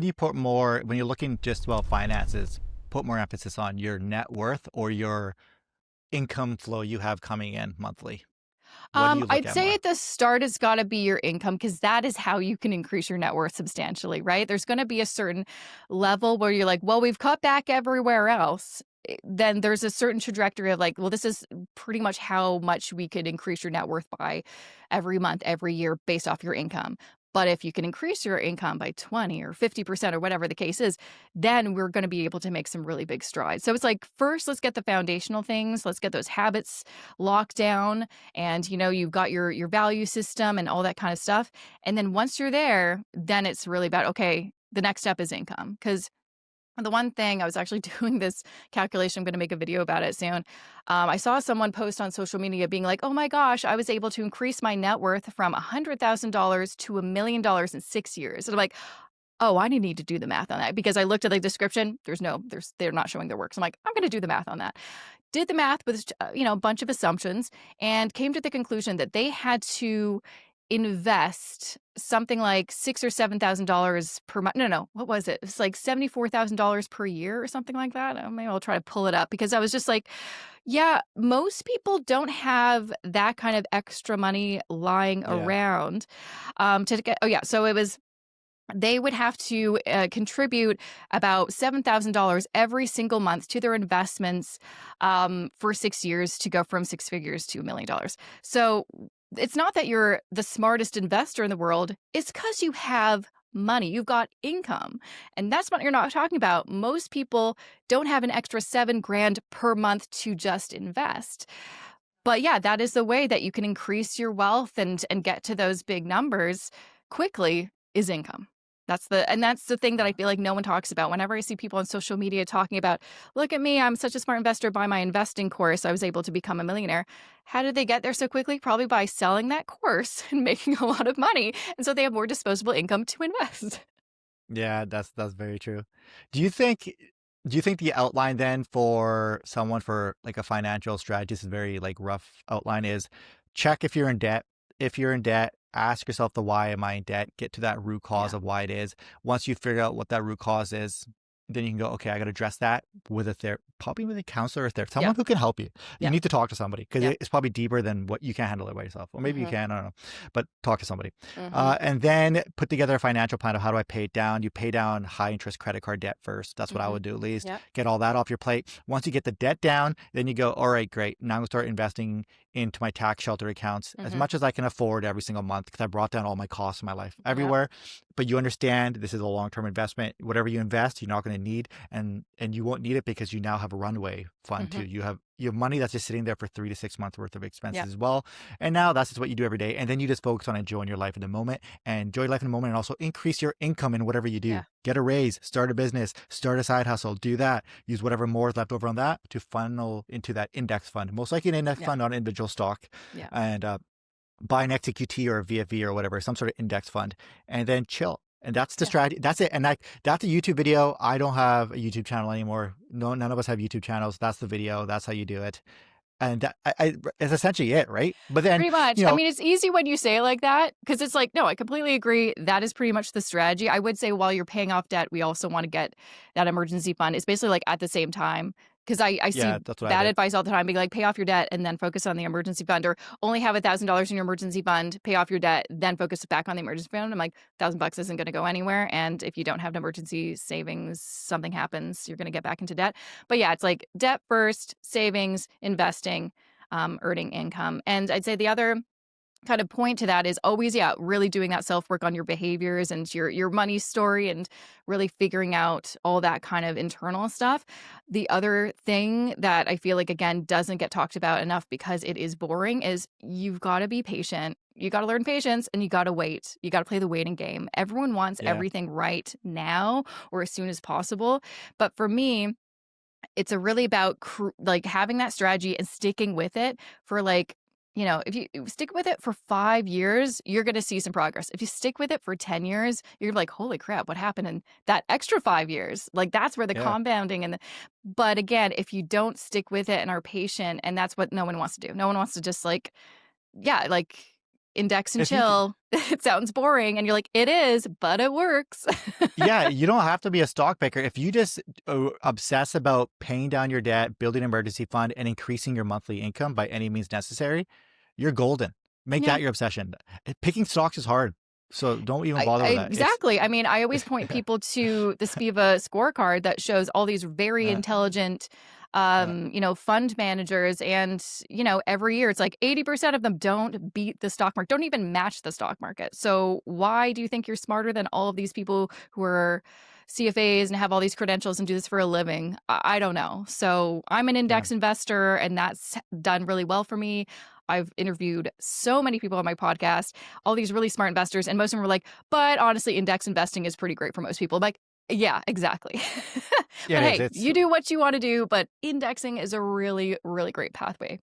do you put more when you're looking just about finances, put more emphasis on your net worth or your income flow you have coming in monthly? What do you look I'd at say more? at the start it's got to be your income because that is how you can increase your net worth substantially, right? There's going to be a certain level where you're like, well, we've cut back everywhere else. Then there's a certain trajectory of like, well, this is pretty much how much we could increase your net worth by every month, every year based off your income. But if you can increase your income by 20 or 50% or whatever the case is, then we're going to be able to make some really big strides. So it's like, first, let's get the foundational things, let's get those habits locked down and you've got your value system and all that kind of stuff, and then once you're there, then it's really about, okay, the next step is income. Because the one thing I was actually doing this calculation, I'm going to make a video about it soon. I saw someone post on social media being like, oh my gosh, I was able to increase my net worth from $100,000 to $1 million in 6 years. And I'm like, oh, I need to do the math on that because I looked at the description. They're not showing their work. So I'm like, I'm going to do the math on that. Did the math with, a bunch of assumptions and came to the conclusion that they had to invest something like six or $7,000 per month. No, what was it? It's like $74,000 per year or something like that. Maybe I'll try to pull it up because I was just like, yeah, most people don't have that kind of extra money lying Yeah. around to get. Oh yeah, so it was they would have to contribute about $7,000 every single month to their investments for 6 years to go from six figures to $1 million. So it's not that you're the smartest investor in the world. It's because you have money. You've got income. And that's what you're not talking about. Most people don't have an extra 7 grand per month to just invest. But yeah, that is the way that you can increase your wealth and get to those big numbers quickly is income. That's the thing that I feel like no one talks about. Whenever I see people on social media talking about, look at me, I'm such a smart investor. By my investing course, I was able to become a millionaire. How did they get there so quickly? Probably by selling that course and making a lot of money. And so they have more disposable income to invest. Yeah, that's very true. Do you think do you think the outline then for someone for like a financial strategist is very like rough outline is check if you're in debt. If you're in debt, ask yourself the why am I in debt? Get to that root cause Yeah. of why it is. Once you figure out what that root cause is, then you can go, okay, I got to address that with a probably with a counselor or therapist, Yeah. someone who can help you. You Yeah. need to talk to somebody because Yeah. it's probably deeper than what you can handle it by yourself. Or maybe you Mm-hmm. can, I don't know, but talk to somebody. Mm-hmm. And then put together a financial plan of how do I pay it down. You pay down high interest credit card debt first. That's what I Mm-hmm. would do at least. Yep. Get all that off your plate. Once you get the debt down, then you go, all right, great. Now I'm going to start investing into my tax shelter accounts as Mm-hmm. much as I can afford every single month because I brought down all my costs in my life Yep. everywhere. But you understand this is a long-term investment. Whatever you invest, you're not going to need, and you won't need it because you now have a runway fund Mm-hmm. too. You have money that's just sitting there for 3 to 6 months worth of expenses Yep. as well. And now that's just what you do every day. And then you just focus on enjoying your life in the moment and enjoy life in the moment and also increase your income in whatever you do. Yeah. Get a raise, start a business, start a side hustle, do that. Use whatever more is left over on that to funnel into that index fund. Most likely an index Yeah. fund, not an individual stock. Yeah. And buy an XQT or a VFV or whatever, some sort of index fund, and then chill. And that's the Yeah. strategy. That's it. And that's a YouTube video. I don't have a YouTube channel anymore. No, none of us have YouTube channels. That's the video. That's how you do it. And it's essentially it, right? But then, Pretty much. you I know, mean, it's easy when you say it like that because it's like, no, I completely agree. That is pretty much the strategy. I would say while you're paying off debt, we also want to get that emergency fund. It's basically like at the same time because I see yeah, that's what I bad did. advice all the time being like, pay off your debt and then focus on the emergency fund or only have $1,000 in your emergency fund, pay off your debt, then focus back on the emergency fund. I'm like, $1,000 isn't going to go anywhere. And if you don't have an emergency savings, something happens, you're going to get back into debt. But yeah, it's like debt first, savings, investing, earning income. And I'd say the other kind of point to that is always, yeah, really doing that self work on your behaviors and your money story and really figuring out all that kind of internal stuff. The other thing that I feel like, again, doesn't get talked about enough because it is boring is you've got to be patient. You got to learn patience and you got to wait. You got to play the waiting game. Everyone wants Yeah. everything right now or as soon as possible. But for me, it's a really about like having that strategy and sticking with it for like, if you stick with it for 5 years, you're going to see some progress. If you stick with it for 10 years, you're like, holy crap, what happened in that extra 5 years? Like that's where the Yeah. compounding but again, if you don't stick with it and are patient, and that's what no one wants to do. No one wants to just like, yeah, like index and If you chill. It sounds boring. And you're like, it is, but it works. Yeah, you don't have to be a stock picker. If you just obsess about paying down your debt, building an emergency fund, and increasing your monthly income by any means necessary, you're golden. Make Yeah. that your obsession. Picking stocks is hard, so don't even bother with that. It's Exactly. I mean, I always point people to the Spiva scorecard that shows all these very uh, intelligent, uh, fund managers. And, every year it's like 80% of them don't beat the stock market, don't even match the stock market. So why do you think you're smarter than all of these people who are CFAs and have all these credentials and do this for a living? I don't know. So I'm an yeah, index investor, and that's done really well for me. I've interviewed so many people on my podcast, all these really smart investors, and most of them were like, but honestly, index investing is pretty great for most people. I'm like, yeah, exactly. yeah, But it is. hey, It's you do what you want to do, but indexing is a really, really great pathway.